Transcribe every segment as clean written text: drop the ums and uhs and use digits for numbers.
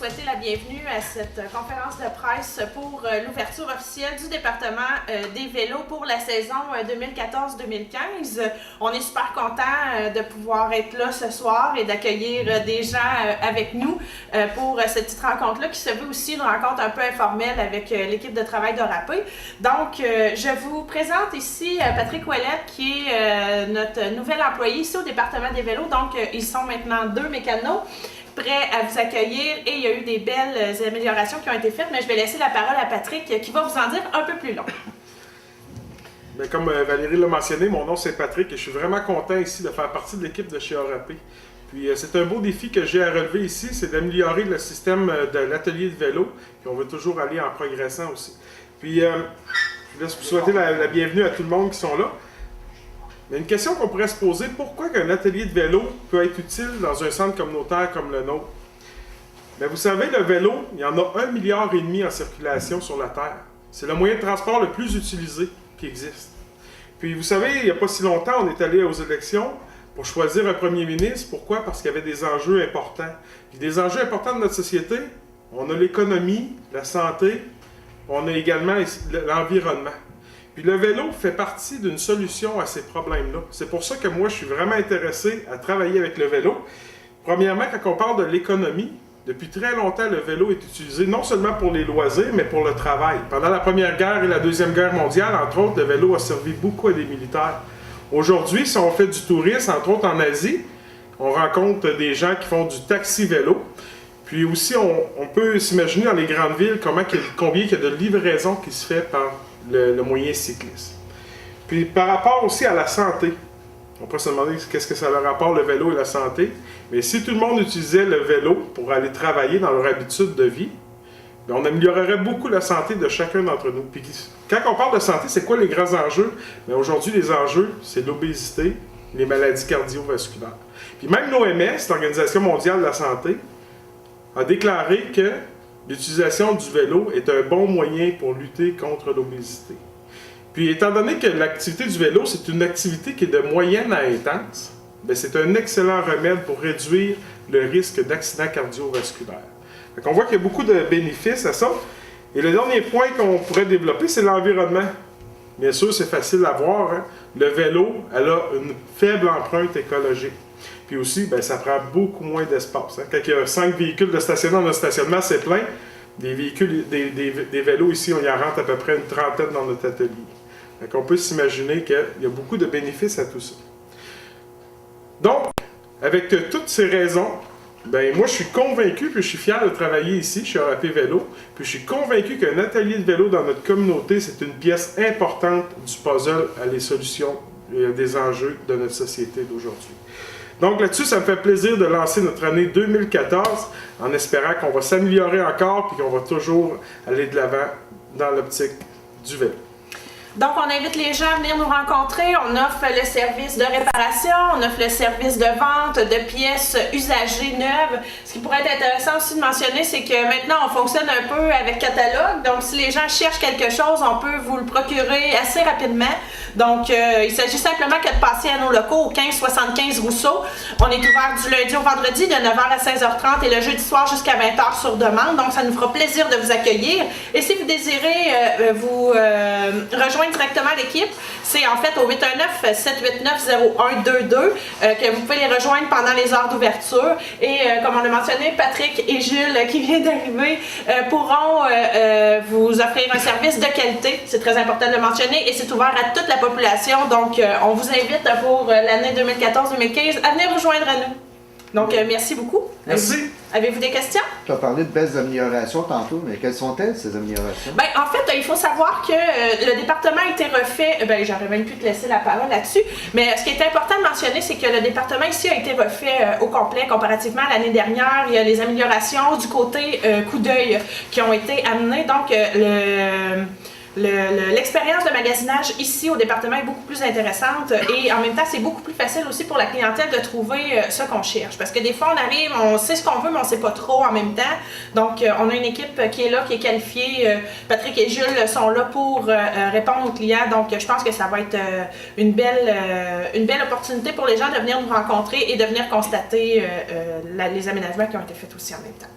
souhaiter la bienvenue à cette conférence de presse pour l'ouverture officielle du département des vélos pour la saison 2014-2015. On est super content de pouvoir être là ce soir et d'accueillir des gens avec nous pour cette petite rencontre-là qui se veut aussi une rencontre un peu informelle avec l'équipe de travail d'Orapé. Donc, je vous présente ici Patrick Ouellette qui est notre nouvel employé ici au département des vélos. Donc, ils sont maintenant 2 mécanos prêts à vous accueillir et il y a eu des belles améliorations qui ont été faites, mais je vais laisser la parole à Patrick qui va vous en dire un peu plus long. Bien, comme Valérie l'a mentionné, mon nom c'est Patrick et je suis vraiment content ici de faire partie de l'équipe de chez Orapé. Puis c'est un beau défi que j'ai à relever ici, c'est d'améliorer le système de l'atelier de vélo, puis on veut toujours aller en progressant aussi. Puis je voulais vous souhaiter la bienvenue à tout le monde qui sont là. Mais une question qu'on pourrait se poser, pourquoi qu'un atelier de vélo peut être utile dans un centre communautaire comme le nôtre? Bien, vous savez, le vélo, il y en a 1,5 milliard en circulation sur la Terre. C'est le moyen de transport le plus utilisé qui existe. Puis vous savez, il n'y a pas si longtemps, on est allé aux élections pour choisir un premier ministre. Pourquoi? Parce qu'il y avait des enjeux importants. Puis des enjeux importants de notre société, on a l'économie, la santé, on a également l'environnement. Puis le vélo fait partie d'une solution à ces problèmes-là. C'est pour ça que moi, je suis vraiment intéressé à travailler avec le vélo. Premièrement, quand on parle de l'économie, depuis très longtemps, le vélo est utilisé non seulement pour les loisirs, mais pour le travail. Pendant la Première Guerre et la Deuxième Guerre mondiale, entre autres, le vélo a servi beaucoup à des militaires. Aujourd'hui, si on fait du tourisme, entre autres en Asie, on rencontre des gens qui font du taxi-vélo. Puis aussi, on peut s'imaginer dans les grandes villes combien il y a de livraisons qui se fait par le moyen cycliste. Puis par rapport aussi à la santé, on peut se demander qu'est-ce que ça a le rapport le vélo et la santé. Mais si tout le monde utilisait le vélo pour aller travailler dans leur habitude de vie, bien, on améliorerait beaucoup la santé de chacun d'entre nous. Puis quand on parle de santé, c'est quoi les grands enjeux? Bien, aujourd'hui, les enjeux, c'est l'obésité, les maladies cardiovasculaires. Puis même l'OMS, l'Organisation mondiale de la santé, a déclaré que l'utilisation du vélo est un bon moyen pour lutter contre l'obésité. Puis, étant donné que l'activité du vélo, c'est une activité qui est de moyenne à intense, bien, c'est un excellent remède pour réduire le risque d'accident cardiovasculaire. On voit qu'il y a beaucoup de bénéfices à ça. Et le dernier point qu'on pourrait développer, c'est l'environnement. Bien sûr, c'est facile à voir, hein? Le vélo, elle a une faible empreinte écologique. Puis aussi, bien, ça prend beaucoup moins d'espace. Hein? Quand il y a 5 véhicules de stationnement dans notre stationnement, c'est plein. Des véhicules, des vélos ici, on y en rentre à peu près une trentaine dans notre atelier. Donc, on peut s'imaginer qu'il y a beaucoup de bénéfices à tout ça. Donc, avec toutes ces raisons, ben moi je suis convaincu, puis je suis fier de travailler ici, chez Orapé Vélo, puis je suis convaincu qu'un atelier de vélo dans notre communauté, c'est une pièce importante du puzzle à les solutions des enjeux de notre société d'aujourd'hui. Donc là-dessus, ça me fait plaisir de lancer notre année 2014 en espérant qu'on va s'améliorer encore puis qu'on va toujours aller de l'avant dans l'optique du vélo. Donc, on invite les gens à venir nous rencontrer. On offre le service de réparation, on offre le service de vente de pièces usagées neuves. Ce qui pourrait être intéressant aussi de mentionner, c'est que maintenant, on fonctionne un peu avec catalogue. Donc, si les gens cherchent quelque chose, on peut vous le procurer assez rapidement. Donc, il s'agit simplement que de passer à nos locaux au 1575 Rousseau. On est ouvert du lundi au vendredi de 9h à 16h30 et le jeudi soir jusqu'à 20h sur demande. Donc, ça nous fera plaisir de vous accueillir. Et si vous désirez vous rejoindre directement l'équipe, c'est en fait au 819-789-0122 que vous pouvez les rejoindre pendant les heures d'ouverture. Et comme on l'a mentionné, Patrick et Jules qui viennent d'arriver pourront vous offrir un service de qualité. C'est très important de le mentionner et c'est ouvert à toute la population. Donc, on vous invite pour l'année 2014-2015 à venir vous joindre à nous. Donc, merci beaucoup. Merci. Avez-vous des questions? Tu as parlé de belles améliorations tantôt, mais quelles sont-elles, ces améliorations? Bien, en fait, il faut savoir que le département a été refait. Bien, j'aurais même pu te laisser la parole là-dessus. Mais ce qui est important de mentionner, c'est que le département ici a été refait au complet comparativement à l'année dernière. Il y a les améliorations du côté coup d'œil qui ont été amenées. Donc, l'expérience de magasinage ici au département est beaucoup plus intéressante et en même temps c'est beaucoup plus facile aussi pour la clientèle de trouver ce qu'on cherche parce que des fois on arrive, on sait ce qu'on veut mais on sait pas trop en même temps, donc on a une équipe qui est là, qui est qualifiée. Patrick et Jules sont là pour répondre aux clients, donc je pense que ça va être une belle opportunité pour les gens de venir nous rencontrer et de venir constater les aménagements qui ont été faits aussi en même temps.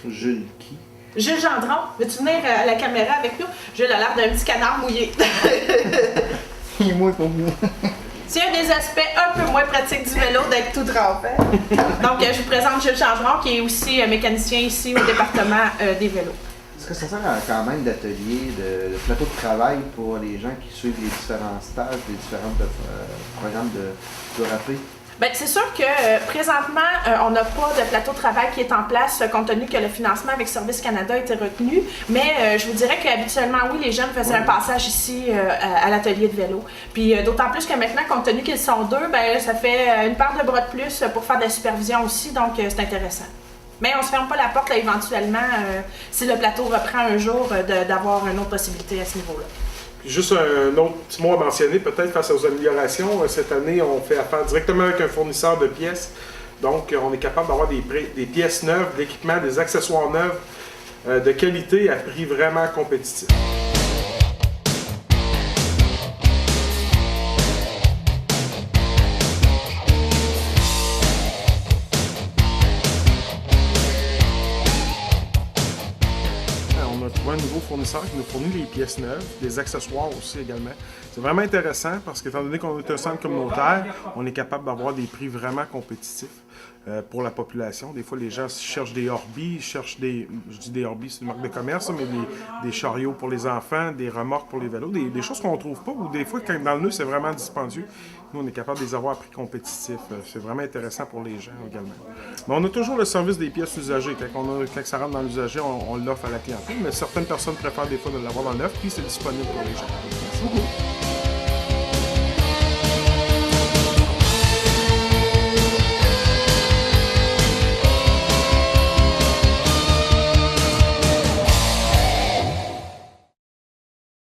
Jules qui? Jules Gendron, veux-tu venir à la caméra avec nous? Jules a l'air d'un petit canard mouillé. Il est moins pour moi. C'est un des aspects un peu moins pratiques du vélo d'être tout trempé. Donc, je vous présente Jules Gendron, qui est aussi mécanicien ici au département des vélos. Est-ce que ça sert quand même d'atelier, de plateau de travail pour les gens qui suivent les différents stages, les différents programmes de râpé? Bien, c'est sûr que présentement, on n'a pas de plateau de travail qui est en place compte tenu que le financement avec Service Canada a été retenu. Mais je vous dirais qu'habituellement, oui, les jeunes faisaient un passage ici à l'atelier de vélo. Puis d'autant plus que maintenant, compte tenu qu'ils sont deux, ben, ça fait une paire de bras de plus pour faire de la supervision aussi. Donc, c'est intéressant. Mais on ne se ferme pas la porte là, éventuellement, si le plateau reprend un jour, d'avoir une autre possibilité à ce niveau-là. Juste un autre petit mot à mentionner, peut-être face aux améliorations. Cette année, on fait affaire directement avec un fournisseur de pièces. Donc, on est capable d'avoir des pièces neuves, de l'équipement, des accessoires neufs de qualité à prix vraiment compétitif. On a trouvé un nouveau fournisseur qui nous fournit les pièces neuves, des accessoires aussi également. C'est vraiment intéressant parce qu'étant donné qu'on est un centre communautaire, on est capable d'avoir des prix vraiment compétitifs pour la population. Des fois, les gens cherchent des Orbi, je dis des Orbi, c'est une marque de commerce, mais des chariots pour les enfants, des remorques pour les vélos, des choses qu'on ne trouve pas ou des fois, quand dans le nœud, c'est vraiment dispendieux. Nous, on est capable de les avoir à prix compétitif. C'est vraiment intéressant pour les gens également. Mais on a toujours le service des pièces usagées. Quand ça rentre dans l'usager, on l'offre à la clientèle. Mais certaines personnes préfèrent des fois de l'avoir dans le neuf, puis c'est disponible pour les gens. Merci beaucoup.